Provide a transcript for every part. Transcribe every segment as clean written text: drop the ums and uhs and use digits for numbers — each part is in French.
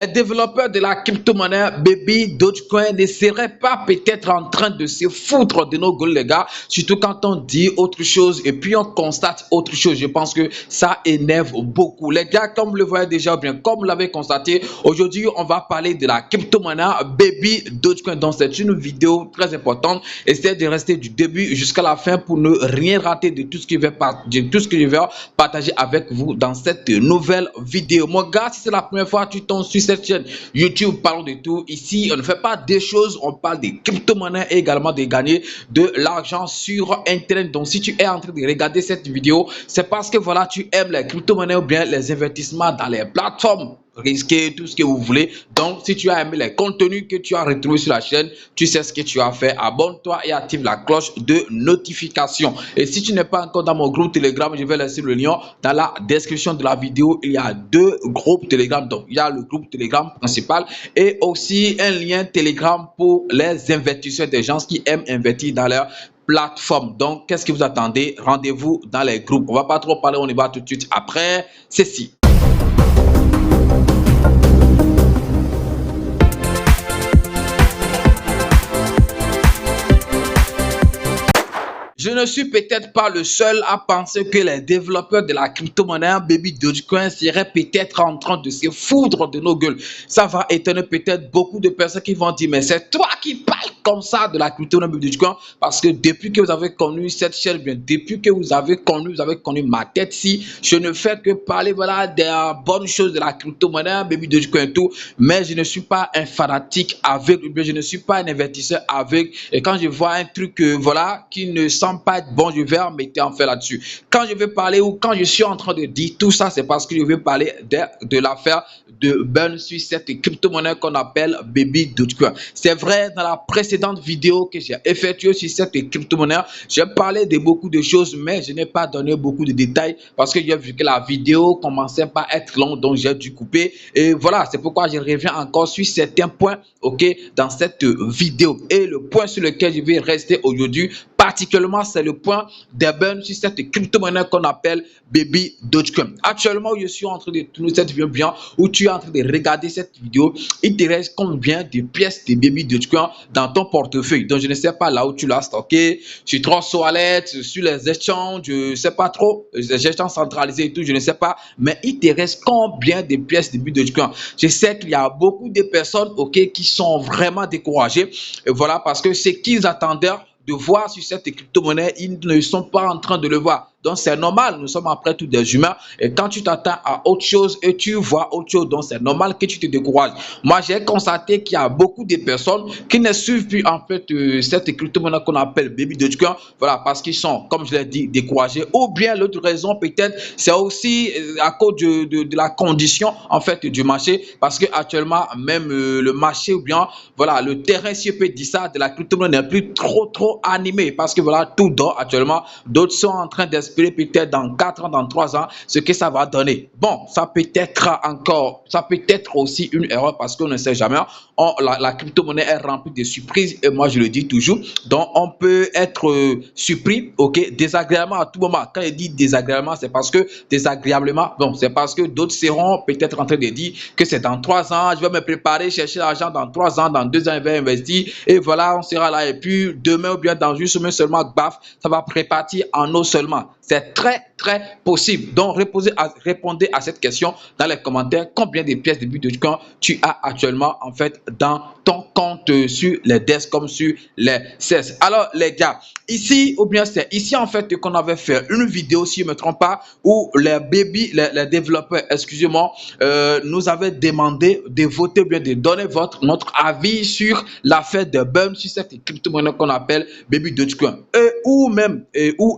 Les développeurs de la crypto-monnaie Baby Dogecoin ne seraient pas peut-être en train de se foutre de nos gueules, les gars, surtout quand on dit autre chose et puis on constate autre chose. Je pense que ça énerve beaucoup. Les gars, comme vous le voyez déjà, bien comme vous l'avez constaté, aujourd'hui, on va parler de la crypto-monnaie Baby Dogecoin. Donc, c'est une vidéo très importante. Essayez de rester du début jusqu'à la fin pour ne rien rater de tout ce que je vais partager avec vous dans cette nouvelle vidéo. Mon gars, si c'est la première fois que tu tombes sur cette chaîne YouTube, parlons de tout. Ici, on ne fait pas des choses, on parle des crypto-monnaies et également de gagner de l'argent sur Internet. Donc, si tu es en train de regarder cette vidéo, c'est parce que voilà, tu aimes les crypto-monnaies ou bien les investissements dans les plateformes risquer tout ce que vous voulez. Donc, si tu as aimé les contenus que tu as retrouvés sur la chaîne, tu sais ce que tu as fait. Abonne-toi et active la cloche de notification. Et si tu n'es pas encore dans mon groupe Telegram, je vais laisser le lien dans la description de la vidéo. Il y a deux groupes Telegram. Donc, il y a le groupe Telegram principal et aussi un lien Telegram pour les investisseurs, des gens qui aiment investir dans leur plateforme. Donc, qu'est-ce que vous attendez? Rendez-vous dans les groupes. On va pas trop parler, on y va tout de suite après ceci. Je ne suis peut-être pas le seul à penser que les développeurs de la crypto-monnaie Baby Dogecoin seraient peut-être en train de se foudre de nos gueules. Ça va étonner peut-être beaucoup de personnes qui vont dire, mais c'est toi qui parles comme ça de la crypto-monnaie Baby Dogecoin, parce que depuis que vous avez connu cette chaîne, bien depuis que vous avez connu ma tête, si je ne fais que parler voilà des bonnes choses de la crypto-monnaie Baby Dogecoin et tout, mais je ne suis pas un fanatique avec, ou bien je ne suis pas un investisseur avec. Et quand je vois un truc voilà qui ne semble pas être bon, je vais en mettre en fait là-dessus. Quand je vais parler ou quand je suis en train de dire tout ça, c'est parce que je vais parler de l'affaire de burn sur cette crypto-monnaie qu'on appelle Baby Dogecoin. C'est vrai, dans la précédente vidéo que j'ai effectuée sur cette crypto-monnaie, j'ai parlé de beaucoup de choses, mais je n'ai pas donné beaucoup de détails parce que j'ai vu que la vidéo commençait pas à être longue, donc j'ai dû couper. Et voilà, c'est pourquoi je reviens encore sur certains points, ok, dans cette vidéo. Et le point sur lequel je vais rester aujourd'hui, particulièrement, c'est le point des burns sur cette crypto-monnaie qu'on appelle Baby Dogecoin. Actuellement, je suis en train de tourner cette vidéo bien, où tu es en train de regarder cette vidéo, il te reste combien de pièces de Baby Dogecoin dans ton portefeuille. Donc, je ne sais pas là où tu l'as stocké, sur Trust Wallet, sur les échanges, je ne sais pas trop, les échanges centralisés et tout, je ne sais pas, mais il te reste combien de pièces de Baby Dogecoin. Je sais qu'il y a beaucoup de personnes, ok, qui sont vraiment découragées, et voilà, parce que ce qu'ils attendaient de voir sur cette crypto-monnaie, ils ne sont pas en train de le voir. Donc, c'est normal, nous sommes après tout des humains. Et quand tu t'attends à autre chose et tu vois autre chose, donc c'est normal que tu te décourages. Moi, j'ai constaté qu'il y a beaucoup de personnes qui ne suivent plus en fait cette crypto-monnaie qu'on appelle Baby Dogecoin. Voilà, parce qu'ils sont, comme je l'ai dit, découragés. Ou bien l'autre raison, peut-être, c'est aussi à cause de la condition en fait du marché. Parce que actuellement, même le marché ou bien, voilà, le terrain, si je peux dire ça, de la crypto-monnaie n'est plus trop animé. Parce que voilà, tout dort actuellement. D'autres sont en train d'espérer peut-être dans 4 ans, dans 3 ans, ce que ça va donner. Bon, ça peut être aussi une erreur parce qu'on ne sait jamais. La crypto-monnaie est remplie de surprises et moi je le dis toujours. Donc on peut être surpris, ok, désagréablement à tout moment. Quand je dis désagréablement, c'est parce que désagréablement, bon, c'est parce que d'autres seront peut-être en train de dire que c'est dans 3 ans, je vais me préparer, chercher l'argent dans 3 ans, dans 2 ans, je vais investir et voilà, on sera là. Et puis demain ou bien dans une semaine seulement, baf, ça va répartir en eau seulement. C'est très possible. Donc, répondez à cette question dans les commentaires. Combien de pièces de Bitcoin tu as actuellement en fait dans ton compte sur les DES comme sur les CES? Alors, les gars, ici, ou bien c'est ici en fait qu'on avait fait une vidéo, si je ne me trompe pas, où les développeurs, excusez-moi, nous avaient demandé de voter, ou bien de donner notre avis sur l'affaire de burn sur cette crypto-monnaie qu'on appelle Baby Dogecoin. Ou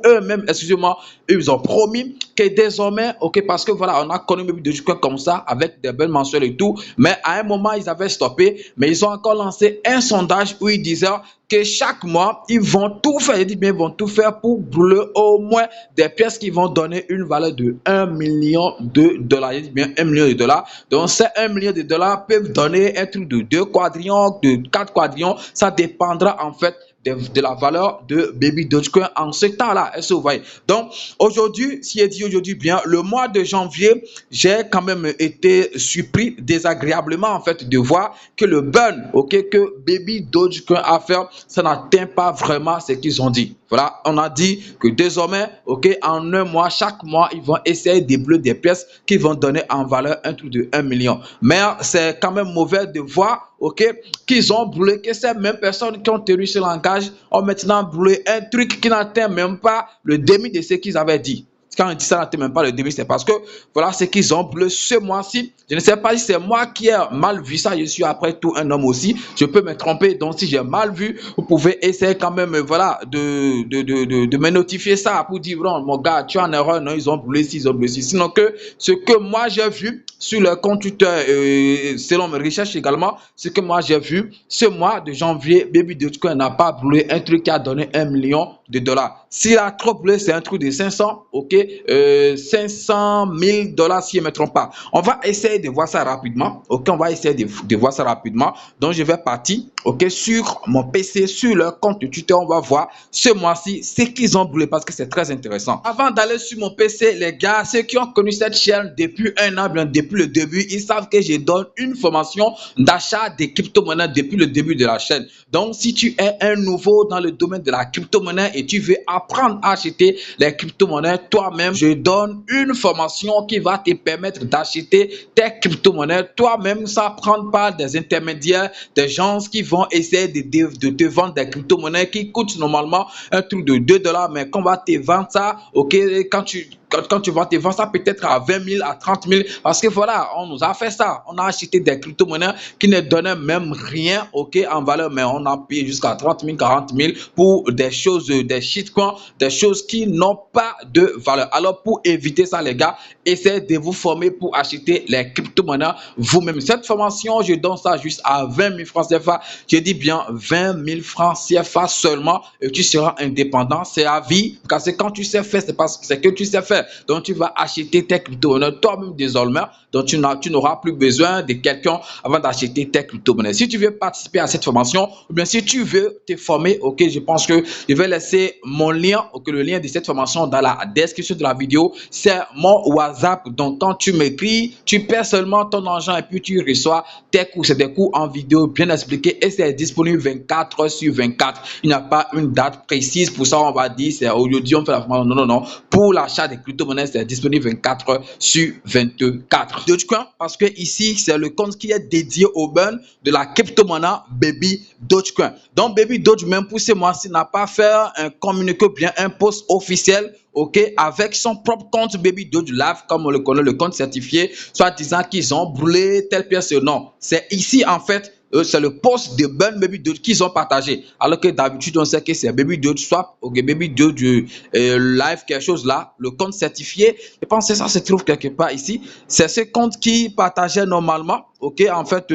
eux-mêmes, excusez-moi, ils ont promis que désormais, ok, parce que voilà, on a connu Baby Dogecoin comme ça, avec des belles mensuelles et tout, mais à un moment, ils avaient stoppé, mais ils ont encore lancé un sondage où ils disaient que chaque mois, ils vont tout faire, je dis bien, ils vont tout faire pour brûler au moins des pièces qui vont donner une valeur de 1 million de dollars. Je dis bien 1 million de dollars. Donc, ces 1 million de dollars peuvent donner un truc de 2 quadrillions, de 4 quadrillions. Ça dépendra en fait de la valeur de Baby Dogecoin en ce temps-là. Est-ce que vous voyez? Donc, aujourd'hui, si est dit aujourd'hui bien, le mois de janvier, j'ai quand même été surpris désagréablement en fait de voir que le burn, ok, que Baby Dogecoin a fait, ça n'atteint pas vraiment ce qu'ils ont dit. Voilà, on a dit que désormais, ok, en un mois, chaque mois, ils vont essayer de bleu des pièces qui vont donner en valeur un truc de 1 million. Mais c'est quand même mauvais de voir, ok, qu'ils ont brûlé, que ces mêmes personnes qui ont tenu ce langage ont maintenant brûlé un truc qui n'atteint même pas le demi de ce qu'ils avaient dit. Quand on dit ça n'atteint même pas le demi, c'est parce que voilà ce qu'ils ont brûlé ce mois-ci. Je ne sais pas si c'est moi qui ai mal vu ça. Je suis après tout un homme aussi. Je peux me tromper. Donc, si j'ai mal vu, vous pouvez essayer quand même voilà, de me notifier ça pour dire, bon, mon gars, tu es en erreur. Non, ils ont brûlé ci, ils ont brûlé ci. Sinon que ce que moi j'ai vu sur le compte Twitter, selon mes recherches également, ce que moi j'ai vu, ce mois de janvier, Baby Dogecoin n'a pas brûlé un truc qui a donné 1 million de dollars. S'il a trop brûlé, c'est un truc de 500, ok, 500 000 dollars si je ne me trompe pas. On va essayer de voir ça rapidement, ok, on va essayer de voir ça rapidement. Donc, je vais partir, ok, sur mon PC, sur leur compte Twitter, on va voir ce mois-ci ce qu'ils ont brûlé parce que c'est très intéressant. Avant d'aller sur mon PC, les gars, ceux qui ont connu cette chaîne depuis un an, bien depuis le début, ils savent que je donne une formation d'achat des crypto-monnaies depuis le début de la chaîne. Donc, si tu es un nouveau dans le domaine de la crypto-monnaie et tu veux apprendre à acheter les crypto-monnaies toi-même, je donne une formation qui va te permettre d'acheter tes crypto-monnaies toi-même sans prendre par des intermédiaires, des gens qui vont essayer de te vendre des crypto-monnaies qui coûtent normalement un truc de 2 dollars, mais qu'on va te vendre ça, ok, quand tu vas te vendre ça peut-être à 20 000, à 30 000, parce que voilà, on nous a fait ça. On a acheté des crypto-monnaies qui ne donnaient même rien, ok, en valeur, mais on a payé jusqu'à 30 000, 40 000 pour des choses, des shitcoins, des choses qui n'ont pas de valeur. Alors, pour éviter ça, les gars, essayez de vous former pour acheter les crypto-monnaies vous-même. Cette formation, je donne ça juste à 20 000 francs CFA. Je dis bien 20 000 francs CFA seulement et tu seras indépendant. C'est à vie, parce que quand tu sais faire, c'est parce que c'est que tu sais faire. Donc, tu vas acheter tes crypto-monnaies toi-même désormais. Donc, tu n'auras plus besoin de quelqu'un avant d'acheter tes crypto-monnaies. Si tu veux participer à cette formation, ou bien si tu veux te former, ok, je pense que je vais laisser mon lien, ok, le lien de cette formation dans la description de la vidéo. C'est mon WhatsApp. Donc, quand tu m'écris, tu paies seulement ton argent et puis tu reçois tes cours. C'est des cours en vidéo bien expliqués et c'est disponible 24 heures sur 24. Il n'y a pas une date précise. Pour ça, on va dire c'est aujourd'hui, on fait la formation. Non, non, non. Pour l'achat des crypto-monnaies, c'est disponible 24 heures sur 24. Dogecoin, parce que ici, c'est le compte qui est dédié au burn de la crypto-monnaie Baby Dogecoin. Donc, Baby Doge, même pour ce mois-ci, n'a pas fait un communiqué, bien un post officiel, ok, avec son propre compte Baby Doge Live, comme on le connaît, le compte certifié, soit disant qu'ils ont brûlé telle pièce. Non, c'est ici, en fait, c'est le post de Burn Baby Doge qu'ils ont partagé. Alors que d'habitude, on sait que c'est Baby Doge Swap, ok, Baby Doge Live, quelque chose là, le compte certifié. Je pense que ça se trouve quelque part ici. C'est ce compte qui partageait normalement, ok, en fait,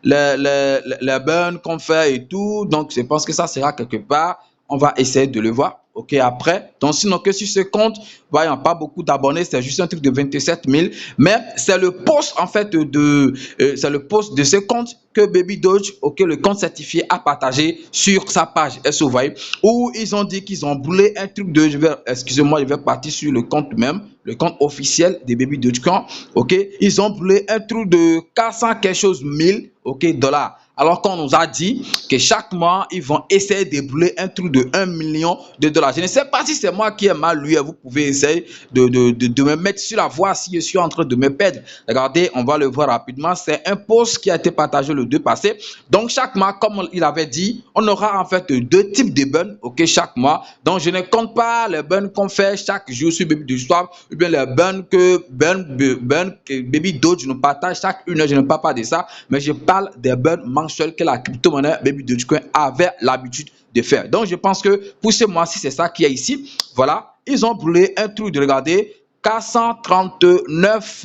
les burns qu'on fait et tout. Donc, je pense que ça sera quelque part. On va essayer de le voir. Ok, après, donc sinon que sur ce compte, il n'y a pas beaucoup d'abonnés, c'est juste un truc de 27 000, mais c'est le post en fait c'est le post de ce compte que Baby Doge, ok, le compte certifié a partagé sur sa page, est-ce que vous voyez, où ils ont dit qu'ils ont brûlé un truc de, excusez-moi, je vais partir sur le compte même, le compte officiel de Baby Dogecoin, ok, ils ont brûlé un truc de 400 quelque chose 1000, ok, dollars. Alors qu'on nous a dit que chaque mois, ils vont essayer de brûler un truc de 1 million de dollars. Je ne sais pas si c'est moi qui ai mal lu. Vous pouvez essayer de me mettre sur la voie si je suis en train de me perdre. Regardez, on va le voir rapidement. C'est un post qui a été partagé le 2 passé. Donc, chaque mois, comme il avait dit, on aura en fait deux types de burns, ok, chaque mois. Donc, je ne compte pas les burns qu'on fait chaque jour sur Baby Doge Swap ou bien les burns que Baby Doge nous partage chaque une heure. Je ne parle pas de ça, mais je parle des burns mensuels que la crypto-monnaie Baby Dogecoin avait l'habitude de faire. Donc, je pense que pour ce mois-ci, c'est ça qu'il y a ici. Voilà, ils ont brûlé un truc de, regardez, 439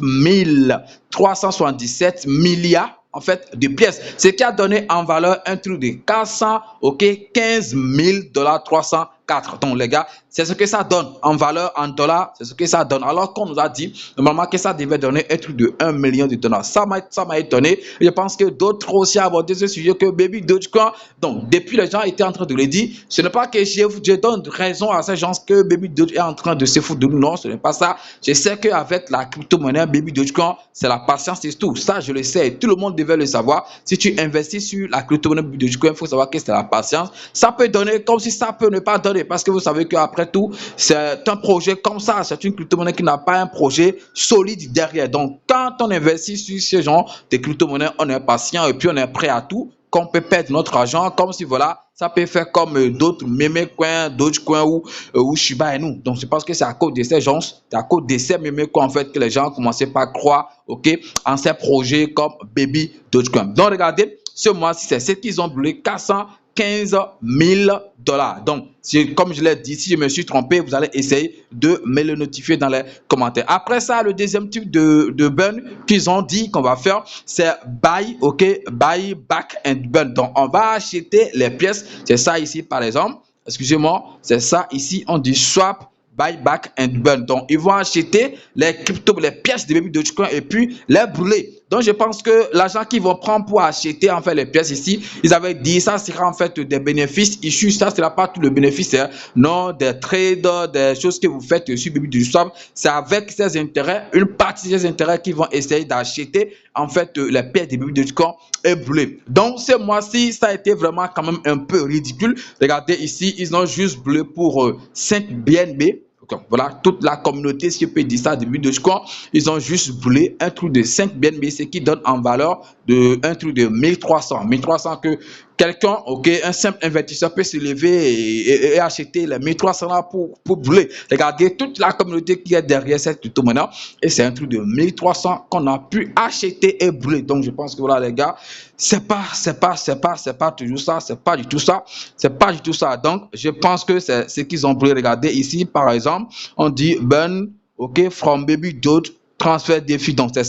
377 milliards en fait de pièces, ce qui a donné en valeur un truc de 400, ok, 15 000 dollars 304. Donc les gars, c'est ce que ça donne en valeur, en dollars, c'est ce que ça donne. Alors qu'on nous a dit normalement que ça devait donner un truc de 1 million de dollars. Ça m'a étonné. Je pense que d'autres aussi abordé ce sujet que Baby Dogecoin. Donc, depuis les gens étaient en train de le dire, ce n'est pas que je donne raison à ces gens que Baby Doge est en train de se foutre de nous. Non, ce n'est pas ça. Je sais qu'avec la crypto-monnaie Baby Dogecoin, c'est la patience et tout. Ça, je le sais. Tout le monde devait le savoir. Si tu investis sur la crypto-monnaie Baby Dogecoin, il faut savoir que c'est la patience. Ça peut donner comme si ça peut ne pas donner. Parce que vous savez qu'après tout, c'est un projet comme ça. C'est une crypto-monnaie qui n'a pas un projet solide derrière. Donc, quand on investit sur ce genre de crypto-monnaie, on est patient et puis on est prêt à tout. Qu'on peut perdre notre argent, comme si voilà, ça peut faire comme d'autres meme coins, Dogecoin ou Shiba Inu. Donc, je pense que c'est à cause de ces gens, c'est à cause de ces meme coins en fait que les gens commençaient pas à croire, ok, en ces projets comme Baby Dogecoin. Donc, regardez, ce mois-ci, c'est ce qu'ils ont brûlé 415 000 $. Donc, comme je l'ai dit, si je me suis trompé, vous allez essayer de me le notifier dans les commentaires. Après ça, le deuxième type de burn qu'ils ont dit qu'on va faire, c'est buy, ok, buy, back and burn. Donc, on va acheter les pièces. C'est ça ici, par exemple. Excusez-moi, c'est ça ici. On dit swap, buy, back and burn. Donc, ils vont acheter les cryptos, les pièces de Baby Dogecoin et puis les brûler. Donc, je pense que l'argent qu'ils vont prendre pour acheter en fait les pièces ici, ils avaient dit ça sera en fait des bénéfices issus. Ça ne sera pas tout le bénéfice, hein, non, des trades, des choses que vous faites sur Baby Dogecoin. C'est avec ces intérêts, une partie de ces intérêts qu'ils vont essayer d'acheter en fait les pièces de Baby Dogecoin et brûler. Donc, ce mois-ci, ça a été vraiment quand même un peu ridicule. Regardez ici, ils ont juste brûlé pour 5 BNB. Donc, voilà, toute la communauté, si je peux dire ça, de Baby Dogecoin, ils ont juste brûlé un truc de 5 BNB, ce qui donne en valeur de un truc de 1300. 1300 que quelqu'un, ok, un simple investisseur peut se lever et acheter les 1300 là pour brûler. Regardez toute la communauté qui est derrière cette crypto-monnaie et c'est un truc de 1300 qu'on a pu acheter et brûler. Donc, je pense que voilà, les gars, c'est pas toujours ça, c'est pas du tout ça, c'est pas du tout ça. Donc, je pense que c'est ce qu'ils ont brûlé. Regardez ici, par exemple, on dit burn, ok, from Baby Doge, transfert défi. Donc, c'est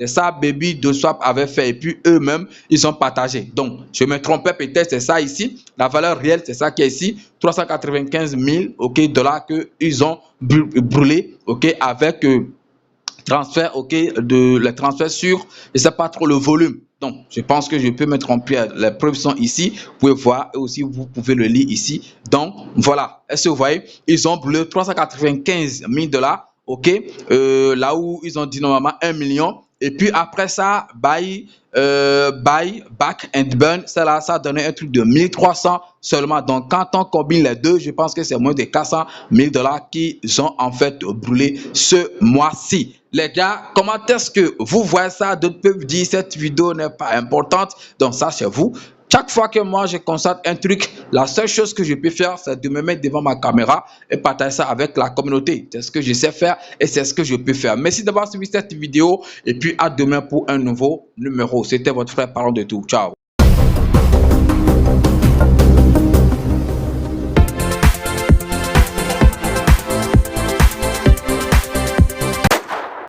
ça, Baby Dogeswap avait fait et puis eux-mêmes, ils ont partagé. Donc, je me trompais peut-être, c'est ça ici. La valeur réelle, c'est ça qui est ici. 395 000 ok, dollars qu'ils ont brûlé, ok, avec transfert, ok, les transferts sur, je sais pas trop le volume. Donc, je pense que je peux me tromper. Les preuves sont ici. Vous pouvez voir et aussi vous pouvez le lire ici. Donc, voilà. Est-ce que vous voyez? Ils ont brûlé 395 000 $. Ok, là où ils ont dit normalement 1 million. Et puis après ça, buy, back and burn, ça là, ça donnait un truc de 1300 seulement. Donc quand on combine les deux, je pense que c'est moins de 400 000 $ qu'ils ont en fait brûlé ce mois-ci. Les gars, comment est-ce que vous voyez ça? D'autres peuvent dire cette vidéo n'est pas importante. Donc ça, c'est vous. Chaque fois que moi je constate un truc, la seule chose que je peux faire, c'est de me mettre devant ma caméra et partager ça avec la communauté. C'est ce que je sais faire et c'est ce que je peux faire. Merci d'avoir suivi cette vidéo et puis à demain pour un nouveau numéro. C'était votre frère Parlons de tout. Ciao.